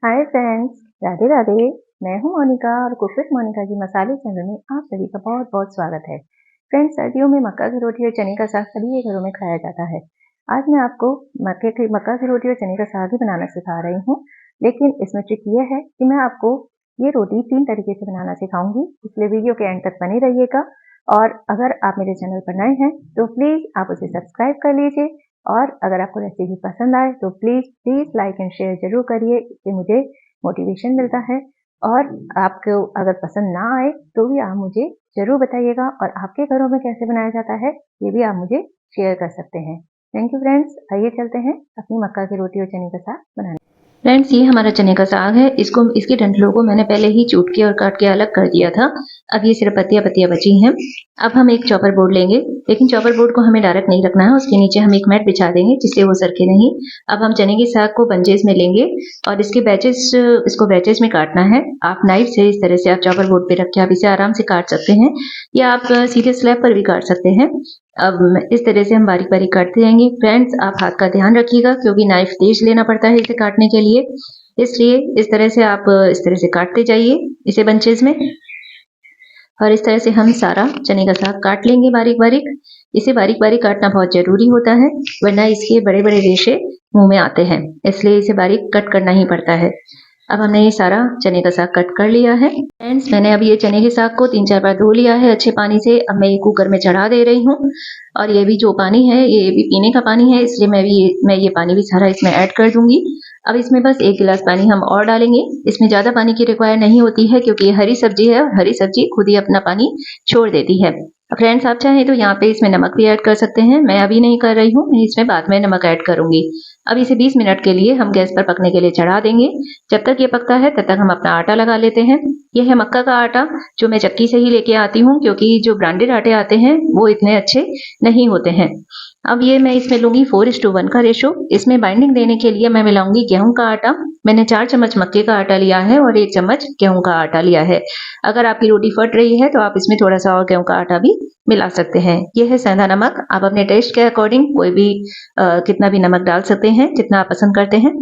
Hi friends, Radhe Radhe. मैं हूं मोनिका और कुक विद मोनिका की मसाले चैनल में आप सभी का बहुत बहुत स्वागत है। फ्रेंड्स, सर्दियों में मक्का की रोटी और चने का साग सभी के घरों में खाया जाता है। आज मैं आपको मक्का की रोटी और चने का साग ही बनाना सिखा रही हूँ, लेकिन इसमें ट्रिक ये है कि मैं आपको ये रोटी 3 तरीके से बनाना सिखाऊंगी, इसलिए वीडियो के एंड तक बने रहिएगा। और अगर आप मेरे चैनल पर नए हैं तो प्लीज़ आप उसे सब्सक्राइब कर लीजिए, और अगर आपको रेसिपी पसंद आए तो प्लीज़ लाइक एंड शेयर ज़रूर करिए, इससे मुझे मोटिवेशन मिलता है। और आपको अगर पसंद ना आए तो भी आप मुझे ज़रूर बताइएगा, और आपके घरों में कैसे बनाया जाता है ये भी आप मुझे शेयर कर सकते हैं। थैंक यू फ्रेंड्स, आइए चलते हैं अपनी मक्का की रोटी और चने का साग बनाने। फ्रेंड्स, ये हमारा चने का साग है। इसकी डंठलों को मैंने पहले ही चूट के और काट के अलग कर दिया था। अब ये सिर्फ पत्तियां पत्तियां बची हैं। अब हम एक चॉपर बोर्ड लेंगे, लेकिन चॉपर बोर्ड को हमें डायरेक्ट नहीं रखना है, उसके नीचे हम एक मैट बिछा देंगे जिससे वो सरके नहीं। अब हम चने के साग को बंचेस में लेंगे और इसको बैचेस में काटना है। आप नाइफ से इस तरह से आप चॉपर बोर्ड पे रख के आप इसे आराम से काट सकते हैं, या आप सीधे स्लैब पर भी काट सकते हैं। अब इस तरह से हम बारीक बारीक काटते जाएंगे। फ्रेंड्स, आप हाथ का ध्यान रखिएगा क्योंकि नाइफ तेज लेना पड़ता है इसे काटने के लिए, इसलिए इस तरह से आप इस तरह से काटते जाइए इसे बंचेस में। और इस तरह से हम सारा चने का साग काट लेंगे बारीक बारीक। इसे बारीक बारीक काटना बहुत जरूरी होता है, वरना इसके बड़े बड़े रेशे मुंह में आते हैं, इसलिए इसे बारीक कट करना ही पड़ता है। अब हमने ये सारा चने का साग कट कर लिया है। फ्रेंड्स, मैंने अब ये चने के साग को 3-4 बार धो लिया है अच्छे पानी से। अब मैं ये कुकर में चढ़ा दे रही हूँ, और ये भी जो पानी है ये भी पीने का पानी है, इसलिए मैं ये पानी भी सारा इसमें ऐड कर दूंगी। अब इसमें बस 1 गिलास पानी हम और डालेंगे। इसमें ज्यादा पानी की रिक्वायर नहीं होती है क्योंकि ये हरी सब्जी है और हरी सब्जी खुद ही अपना पानी छोड़ देती है। फ्रेंड्स, आप चाहें तो यहाँ पे इसमें नमक भी ऐड कर सकते हैं, मैं अभी नहीं कर रही हूँ, मैं इसमें बाद में नमक ऐड करूंगी। अब इसे 20 मिनट के लिए हम गैस पर पकने के लिए चढ़ा देंगे। जब तक ये पकता है तब तक हम अपना आटा लगा लेते हैं। यह है मक्का का आटा, जो मैं चक्की से ही लेके आती हूँ क्योंकि जो ब्रांडेड आटे आते हैं वो इतने अच्छे नहीं होते हैं। अब ये मैं इसमें लूंगी 4:1 का रेशो। इसमें बाइंडिंग देने के लिए मैं मिलाऊंगी गेहूं का आटा। मैंने 4 चम्मच मक्के का आटा लिया है और 1 चम्मच गेहूं का आटा लिया है। अगर आपकी रोटी फट रही है तो आप इसमें थोड़ा सा और गेहूं का आटा भी मिला सकते हैं। यह है सेंधा नमक, आप अपने टेस्ट के अकॉर्डिंग कोई भी कितना भी नमक डाल सकते हैं जितना आप पसंद करते हैं।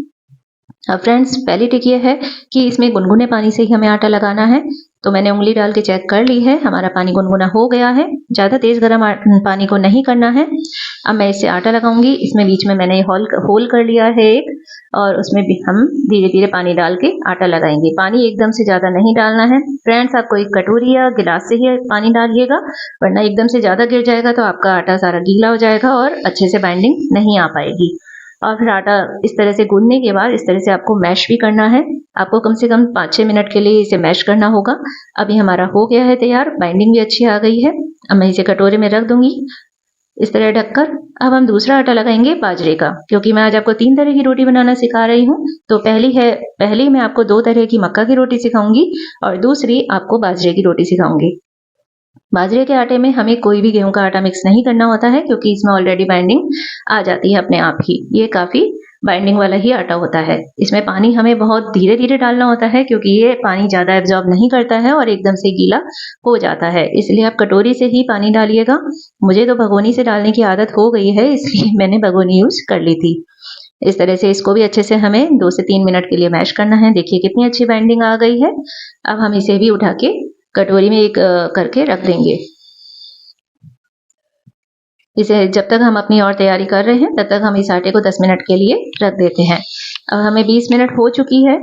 अब फ्रेंड्स, पहली ट्रिक ये है कि इसमें गुनगुने पानी से ही हमें आटा लगाना है। तो मैंने उंगली डाल के चेक कर ली है, हमारा पानी गुनगुना हो गया है। ज्यादा तेज गर्म पानी को नहीं करना है। अब मैं इससे आटा लगाऊंगी। इसमें बीच में मैंने होल कर लिया है एक, और उसमें भी हम धीरे धीरे पानी डाल के आटा लगाएंगे। पानी एकदम से ज्यादा नहीं डालना है। फ्रेंड्स, आपको एक कटोरी या गिलास से ही पानी डालिएगा, वरना एकदम से ज्यादा गिर जाएगा तो आपका आटा सारा गीला हो जाएगा और अच्छे से बाइंडिंग नहीं आ पाएगी। और फिर आटा इस तरह से गूंदने के बाद इस तरह से आपको मैश भी करना है। आपको कम से कम 5-6 मिनट के लिए इसे मैश करना होगा। अभी हमारा हो गया है तैयार, बाइंडिंग भी अच्छी आ गई है। अब मैं इसे कटोरे में रख दूंगी इस तरह ढककर। अब हम दूसरा आटा लगाएंगे बाजरे का, क्योंकि मैं आज आपको 3 तरह की रोटी बनाना सिखा रही हूँ। तो पहली मैं आपको 2 तरह की मक्का की रोटी सिखाऊंगी और दूसरी आपको बाजरे की रोटी सिखाऊंगी। बाजरे के आटे में हमें कोई भी गेहूं का आटा मिक्स नहीं करना होता है क्योंकि इसमें ऑलरेडी बाइंडिंग आ जाती है अपने आप ही। ये काफी बाइंडिंग वाला ही आटा होता है। इसमें पानी हमें बहुत धीरे धीरे डालना होता है क्योंकि ये पानी ज्यादा एब्जॉर्ब नहीं करता है और एकदम से गीला हो जाता है, इसलिए आप कटोरी से ही पानी डालिएगा। मुझे तो भगोनी से डालने की आदत हो गई है, इसलिए मैंने भगोनी यूज कर ली थी। इस तरह से इसको भी अच्छे से हमें 2 से 3 मिनट के लिए मैश करना है। देखिए कितनी अच्छी बाइंडिंग आ गई है। अब हम इसे भी उठा के कटोरी में एक करके रख देंगे। इसे जब तक हम अपनी और तैयारी कर रहे हैं तब तक हम इस आटे को 10 मिनट के लिए रख देते हैं। अब हमें 20 मिनट हो चुकी है,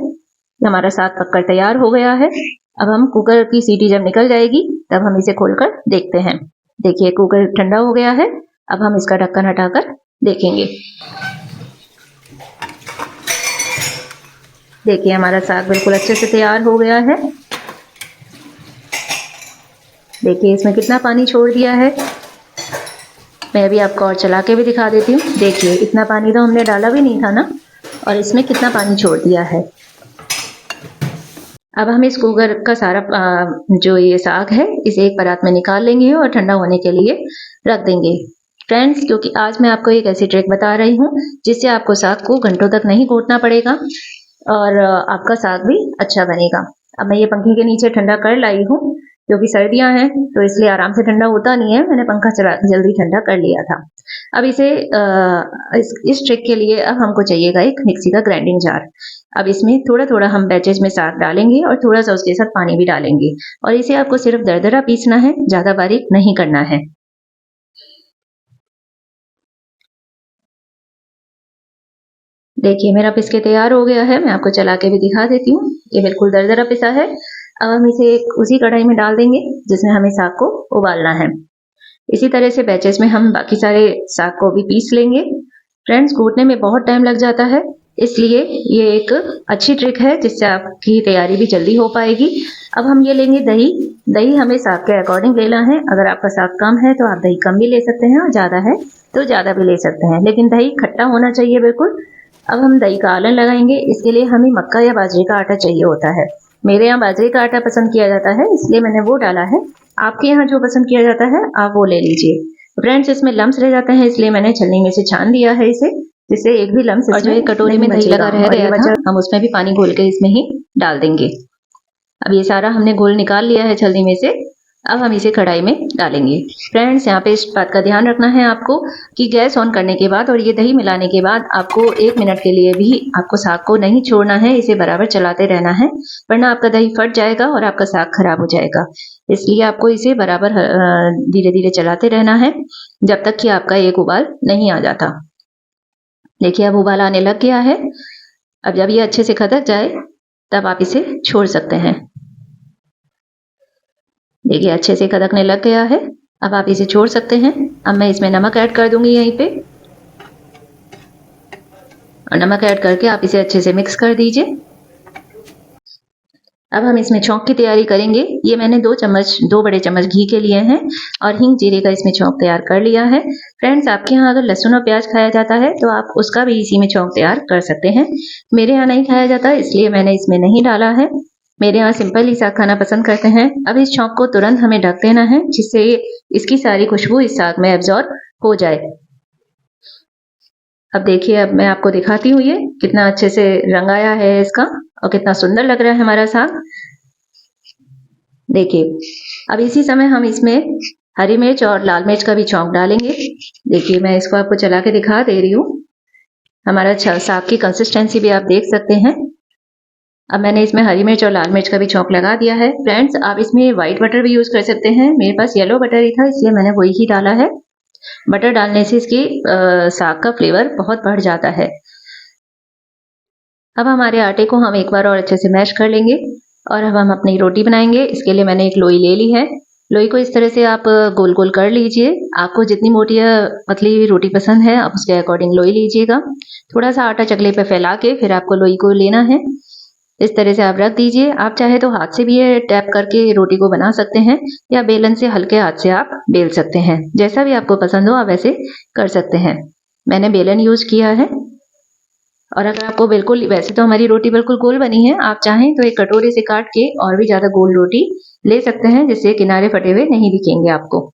हमारा साग पककर तैयार हो गया है। अब हम कुकर की सीटी जब निकल जाएगी तब हम इसे खोलकर देखते हैं। देखिए कुकर ठंडा हो गया है। अब हम इसका ढक्कन हटाकर देखेंगे। देखिए हमारा साग बिल्कुल अच्छे से तैयार हो गया है। देखिए इसमें कितना पानी छोड़ दिया है। मैं अभी आपको और चला के भी दिखा देती हूँ। देखिए इतना पानी तो हमने डाला भी नहीं था ना, और इसमें कितना पानी छोड़ दिया है। अब हम इस कुकर का सारा जो ये साग है इसे एक परात में निकाल लेंगे और ठंडा होने के लिए रख देंगे। फ्रेंड्स, क्योंकि आज मैं आपको एक ऐसी ट्रिक बता रही हूँ जिससे आपको साग को घंटों तक नहीं कूटना पड़ेगा और आपका साग भी अच्छा बनेगा। अब मैं ये पंखे के नीचे ठंडा कर लाई हूँ। क्योंकि सर्दियां हैं तो इसलिए आराम से ठंडा होता नहीं है, मैंने पंखा चला के जल्दी ठंडा कर लिया था। अब इसे इस ट्रिक के लिए अब हमको चाहिएगा एक मिक्सी का ग्राइंडिंग जार। अब इसमें थोड़ा थोड़ा हम बैचेज में साग डालेंगे और थोड़ा सा उसके साथ पानी भी डालेंगे, और इसे आपको सिर्फ दरदरा पीसना है, ज्यादा बारीक नहीं करना है। देखिए मेरा पिस के तैयार हो गया है, मैं आपको चला के भी दिखा देती हूँ। ये बिल्कुल दरदरा पिसा है। अब हम इसे उसी कढ़ाई में डाल देंगे जिसमें हमें साग को उबालना है। इसी तरह से बैचेस में हम बाकी सारे साग को भी पीस लेंगे। फ्रेंड्स, कूटने में बहुत टाइम लग जाता है, इसलिए ये एक अच्छी ट्रिक है जिससे आपकी तैयारी भी जल्दी हो पाएगी। अब हम ये लेंगे दही। दही हमें साग के अकॉर्डिंग लेना है। अगर आपका साग कम है तो आप दही कम भी ले सकते हैं, और ज़्यादा है तो ज़्यादा भी ले सकते हैं, लेकिन दही खट्टा होना चाहिए बिल्कुल। अब हम दही का आलन लगाएंगे। इसके लिए हमें मक्का या बाजरे का आटा चाहिए होता है। मेरे यहाँ बाजरे का आटा पसंद किया जाता है, इसलिए मैंने वो डाला है। आपके यहाँ जो पसंद किया जाता है आप वो ले लीजिए। फ्रेंड्स, इसमें लम्स रह जाते हैं, इसलिए मैंने छलनी में से छान दिया है इसे, जिससे एक भी लम्स और जो एक कटोरी में दही लगा रह गया था हम उसमें भी पानी घोल के इसमें ही डाल देंगे। अब ये सारा हमने घोल निकाल लिया है छलनी में से। अब हम इसे कढ़ाई में डालेंगे। फ्रेंड्स, यहाँ पे इस बात का ध्यान रखना है आपको कि गैस ऑन करने के बाद और ये दही मिलाने के बाद आपको 1 मिनट के लिए भी आपको साग को नहीं छोड़ना है, इसे बराबर चलाते रहना है, वरना आपका दही फट जाएगा और आपका साग खराब हो जाएगा। इसलिए आपको इसे बराबर धीरे धीरे चलाते रहना है जब तक कि आपका एक उबाल नहीं आ जाता। देखिए अब उबाल आने लग गया है। अब जब ये अच्छे से खदक जाए तब आप इसे छोड़ सकते हैं। देखिए अच्छे से खदकने लग गया है, अब आप इसे छोड़ सकते हैं। अब मैं इसमें नमक ऐड कर दूंगी यहीं पे, और नमक ऐड करके आप इसे अच्छे से मिक्स कर दीजिए। अब हम इसमें छौंक की तैयारी करेंगे। ये मैंने 2 बड़े चम्मच घी के लिए हैं, और हींग जीरे का इसमें छौंक तैयार कर लिया है। फ्रेंड्स, आपके यहाँ अगर लहसुन और प्याज खाया जाता है तो आप उसका भी इसी में छौंक तैयार कर सकते हैं। मेरे यहाँ नहीं खाया जाता, इसलिए मैंने इसमें नहीं डाला है। मेरे यहाँ सिंपल ही साग खाना पसंद करते हैं। अब इस छौंक को तुरंत हमें ढक देना है, जिससे इसकी सारी खुशबू इस साग में एब्जॉर्ब हो जाए। अब देखिए, अब मैं आपको दिखाती हूँ ये कितना अच्छे से रंग आया है इसका, और कितना सुंदर लग रहा है हमारा साग। देखिए अब इसी समय हम इसमें हरी मिर्च और लाल मिर्च का भी छौंक डालेंगे। देखिए मैं इसको आपको चला के दिखा दे रही हूँ। हमारा साग की कंसिस्टेंसी भी आप देख सकते हैं। अब मैंने इसमें हरी मिर्च और लाल मिर्च का भी छौंक लगा दिया है। फ्रेंड्स, आप इसमें व्हाइट बटर भी यूज कर सकते हैं। मेरे पास येलो बटर ही था, इसलिए मैंने वही ही डाला है। बटर डालने से इसकी साग का फ्लेवर बहुत बढ़ जाता है। अब हमारे आटे को हम एक बार और अच्छे से मैश कर लेंगे, और अब हम अपनी रोटी बनाएंगे। इसके लिए मैंने एक लोई ले ली है। लोई को इस तरह से आप गोल गोल कर लीजिए। आपको जितनी मोटी या पतली रोटी पसंद है आप उसके अकॉर्डिंग लोई लीजिएगा। थोड़ा सा आटा चकले पे फैला के फिर आपको लोई को लेना है। इस तरह से आप रख दीजिए। आप चाहे तो हाथ से भी ये टैप करके रोटी को बना सकते हैं, या बेलन से हल्के हाथ से आप बेल सकते हैं। जैसा भी आपको पसंद हो आप वैसे कर सकते हैं। मैंने बेलन यूज किया है। और अगर आपको बिल्कुल, वैसे तो हमारी रोटी बिल्कुल गोल बनी है, आप चाहें तो एक कटोरे से काट के और भी ज्यादा गोल रोटी ले सकते हैं, जिससे किनारे फटे हुए नहीं दिखेंगे आपको।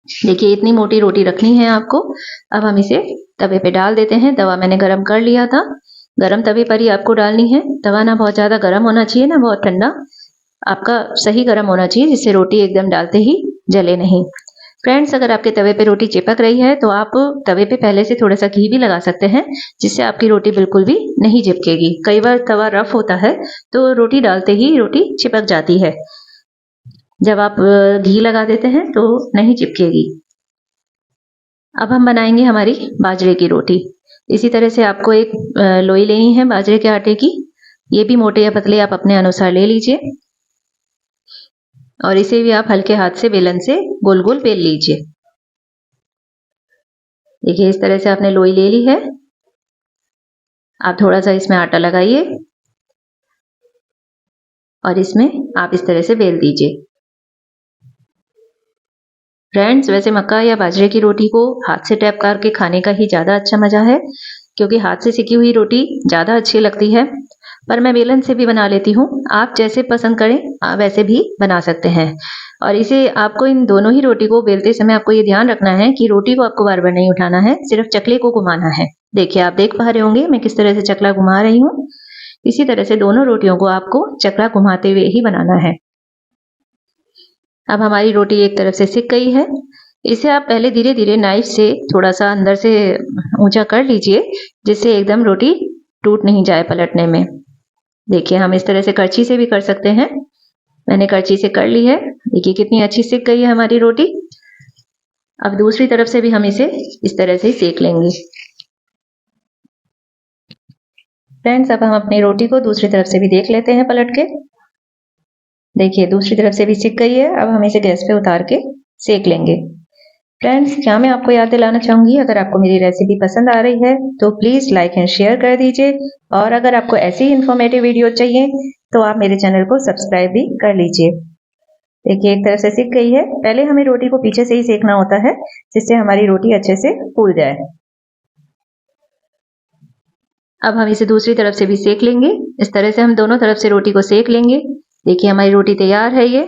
देखिए इतनी मोटी रोटी रखनी है आपको। अब हम इसे तवे पे डाल देते हैं। तवा मैंने गरम कर लिया था। गरम तवे पर ही आपको डालनी है। तवा ना बहुत ज्यादा गरम होना चाहिए ना बहुत ठंडा, आपका सही गरम होना चाहिए, जिससे रोटी एकदम डालते ही जले नहीं। फ्रेंड्स, अगर आपके तवे पे रोटी चिपक रही है तो आप तवे पे पहले से थोड़ा सा घी भी लगा सकते हैं, जिससे आपकी रोटी बिल्कुल भी नहीं चिपकेगी। कई बार तवा रफ होता है तो रोटी डालते ही रोटी चिपक जाती है। जब आप घी लगा देते हैं तो नहीं चिपकेगी। अब हम बनाएंगे हमारी बाजरे की रोटी। इसी तरह से आपको एक लोई लेनी है बाजरे के आटे की। ये भी मोटे या पतले आप अपने अनुसार ले लीजिए, और इसे भी आप हल्के हाथ से बेलन से गोल गोल बेल लीजिए। देखिए इस तरह से आपने लोई ले ली है। आप थोड़ा सा इसमें आटा लगाइए और इसमें आप इस तरह से बेल दीजिए। फ्रेंड्स, वैसे मक्का या बाजरे की रोटी को हाथ से टैप करके खाने का ही ज़्यादा अच्छा मज़ा है, क्योंकि हाथ से सेकी हुई रोटी ज़्यादा अच्छी लगती है। पर मैं बेलन से भी बना लेती हूँ। आप जैसे पसंद करें आप वैसे भी बना सकते हैं। और इसे आपको इन दोनों ही रोटी को बेलते समय आपको ये ध्यान रखना है कि रोटी को आपको बार बार नहीं उठाना है, सिर्फ चकले को घुमाना है। देखिए आप देख पा रहे होंगे मैं किस तरह से चकला घुमा रही हूँ। इसी तरह से दोनों रोटियों को आपको चकला घुमाते हुए ही बनाना है। अब हमारी रोटी एक तरफ से सिक गई है। इसे आप पहले धीरे धीरे नाइफ से थोड़ा सा अंदर से ऊंचा कर लीजिए, जिससे एकदम रोटी टूट नहीं जाए पलटने में। देखिए, हम इस तरह से करछी से भी कर सकते हैं। मैंने करछी से कर ली है। देखिए कितनी अच्छी सिक गई है हमारी रोटी। अब दूसरी तरफ से भी हम इसे इस तरह से ही सेक लेंगे। फ्रेंड्स, अब हम अपनी रोटी को दूसरी तरफ से भी देख लेते हैं पलट के। देखिए दूसरी तरफ से भी सिक गई है। अब हम इसे गैस पे उतार के सेक लेंगे। फ्रेंड्स, क्या मैं आपको याद दिलाना चाहूंगी, अगर आपको मेरी रेसिपी पसंद आ रही है तो प्लीज लाइक एंड शेयर कर दीजिए, और अगर आपको ऐसी ही इन्फॉर्मेटिव वीडियो चाहिए तो आप मेरे चैनल को सब्सक्राइब भी कर लीजिए। देखिए एक तरफ से सिक गई है। पहले हमें रोटी को पीछे से ही सेकना होता है, जिससे हमारी रोटी अच्छे से फूल जाए। अब हम इसे दूसरी तरफ से भी सेक लेंगे। इस तरह से हम दोनों तरफ से रोटी को सेक लेंगे। देखिए हमारी रोटी तैयार है ये।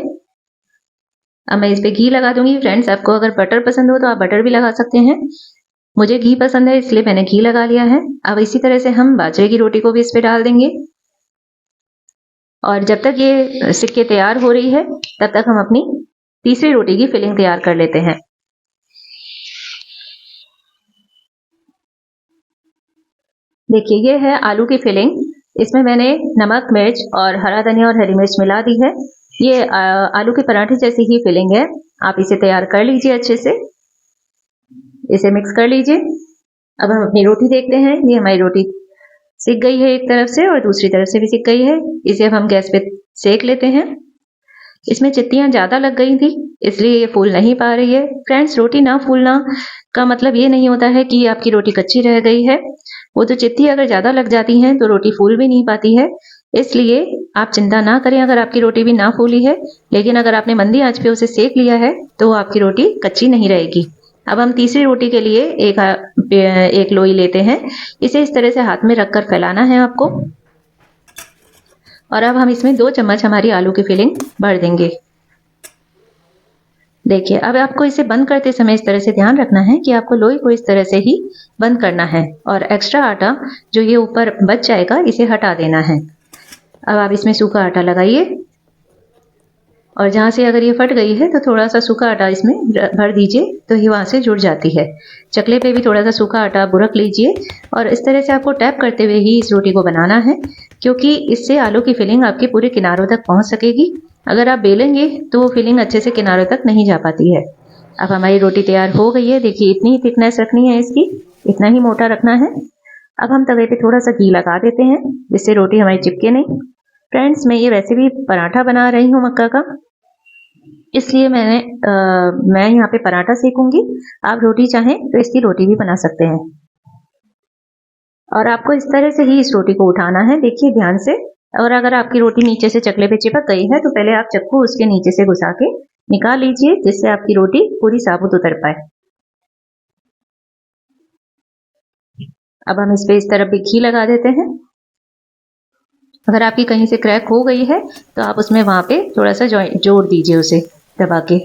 अब मैं इस पे घी लगा दूंगी। फ्रेंड्स, आपको अगर बटर पसंद हो तो आप बटर भी लगा सकते हैं। मुझे घी पसंद है, इसलिए मैंने घी लगा लिया है। अब इसी तरह से हम बाजरे की रोटी को भी इस पे डाल देंगे, और जब तक ये सिक के तैयार हो रही है तब तक हम अपनी तीसरी रोटी की फिलिंग तैयार कर लेते हैं। देखिए ये है आलू की फिलिंग। इसमें मैंने नमक, मिर्च और हरा धनिया और हरी मिर्च मिला दी है। ये आलू के पराठे जैसी ही फिलिंग है। आप इसे तैयार कर लीजिए अच्छे से। इसे मिक्स कर लीजिए। अब हम अपनी रोटी देखते हैं। ये हमारी रोटी सिक गई है एक तरफ से, और दूसरी तरफ से भी सिक गई है। इसे अब हम गैस पे सेक लेते हैं। इसमें चित्तियां ज्यादा लग गई थी, इसलिए ये फूल नहीं पा रही है। फ्रेंड्स, रोटी ना फूलना का मतलब ये नहीं होता है कि आपकी रोटी कच्ची रह गई है। वो तो चित्ती अगर ज्यादा लग जाती हैं तो रोटी फूल भी नहीं पाती है। इसलिए आप चिंता ना करें अगर आपकी रोटी भी ना फूली है, लेकिन अगर आपने मंदी आंच पे उसे सेक लिया है तो आपकी रोटी कच्ची नहीं रहेगी। अब हम तीसरी रोटी के लिए एक लोई लेते हैं। इसे इस तरह से हाथ में रखकर फैलाना है आपको, और अब हम इसमें 2 चम्मच हमारी आलू की फिलिंग भर देंगे। देखिए अब आपको इसे बंद करते समय इस तरह से ध्यान रखना है कि आपको लोई को इस तरह से ही बंद करना है, और एक्स्ट्रा आटा जो ये ऊपर बच जाएगा इसे हटा देना है। अब आप इसमें सूखा आटा लगाइए, और जहाँ से अगर ये फट गई है तो थोड़ा सा सूखा आटा इसमें भर दीजिए, तो ये वहाँ से जुड़ जाती है। चकले पे भी थोड़ा सा सूखा आटा बुरक लीजिए, और इस तरह से आपको टैप करते हुए ही इस रोटी को बनाना है, क्योंकि इससे आलू की फिलिंग आपके पूरे किनारों तक पहुँच सकेगी। अगर आप बेलेंगे तो वो फिलिंग अच्छे से किनारों तक नहीं जा पाती है। अब हमारी रोटी तैयार हो गई है। देखिए इतनी ही थिकनेस रखनी है इसकी, इतना ही मोटा रखना है। अब हम तवे पे थोड़ा सा घी लगा देते हैं, जिससे रोटी हमारी चिपके नहीं। फ्रेंड्स, मैं ये वैसे भी पराठा बना रही हूँ मक्का का, इसलिए मैं यहाँ पे पराठा सेकूंगी। आप रोटी चाहें तो इसकी रोटी भी बना सकते हैं, और आपको इस तरह से ही इस रोटी को उठाना है। देखिए ध्यान से। और अगर आपकी रोटी नीचे से चकले पे चिपक गई है तो पहले आप चक्कू उसके नीचे से घुसा के निकाल लीजिए, जिससे आपकी रोटी पूरी साबुत उतर पाए। अब हम इस पे इस तरफ भी घी लगा देते हैं। अगर आपकी कहीं से क्रैक हो गई है तो आप उसमें वहां पे थोड़ा सा जोड़ दीजिए उसे दबा के।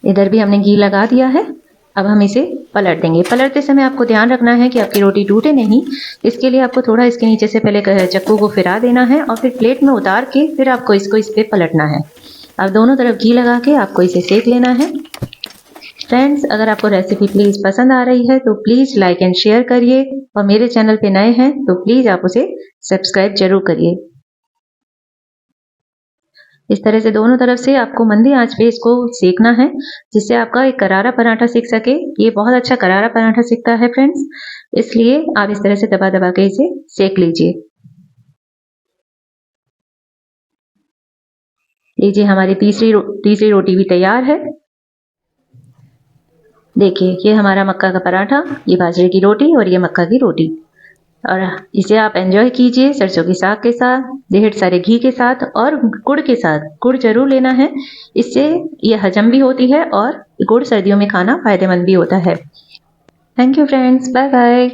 इधर भी हमने घी लगा दिया है। अब हम इसे पलट देंगे। पलटते समय आपको ध्यान रखना है कि आपकी रोटी टूटे नहीं। इसके लिए आपको थोड़ा इसके नीचे से पहले चक्कू को फिरा देना है, और फिर प्लेट में उतार के फिर आपको इसको इस पे पलटना है। अब दोनों तरफ घी लगा के आपको इसे सेक लेना है। फ्रेंड्स, अगर आपको रेसिपी प्लीज़ पसंद आ रही है तो प्लीज़ लाइक एंड शेयर करिए, और मेरे चैनल पे नए हैं तो प्लीज़ आप उसे सब्सक्राइब जरूर करिए। इस तरह से दोनों तरफ से आपको मंदी आंच पे इसको सेकना है, जिससे आपका एक करारा पराठा सीख सके। ये बहुत अच्छा करारा पराठा सीखता है फ्रेंड्स, इसलिए आप इस तरह से दबा दबा के इसे सेक लीजिए। लीजिए हमारी तीसरी रोटी भी तैयार है। देखिए ये हमारा मक्का का पराठा, ये बाजरे की रोटी, और ये मक्का की रोटी। और इसे आप एंजॉय कीजिए सरसों के साग के साथ, ढेर सारे घी के साथ, और गुड़ के साथ। गुड़ जरूर लेना है, इससे ये हजम भी होती है, और गुड़ सर्दियों में खाना फायदेमंद भी होता है। Thank you friends, bye bye.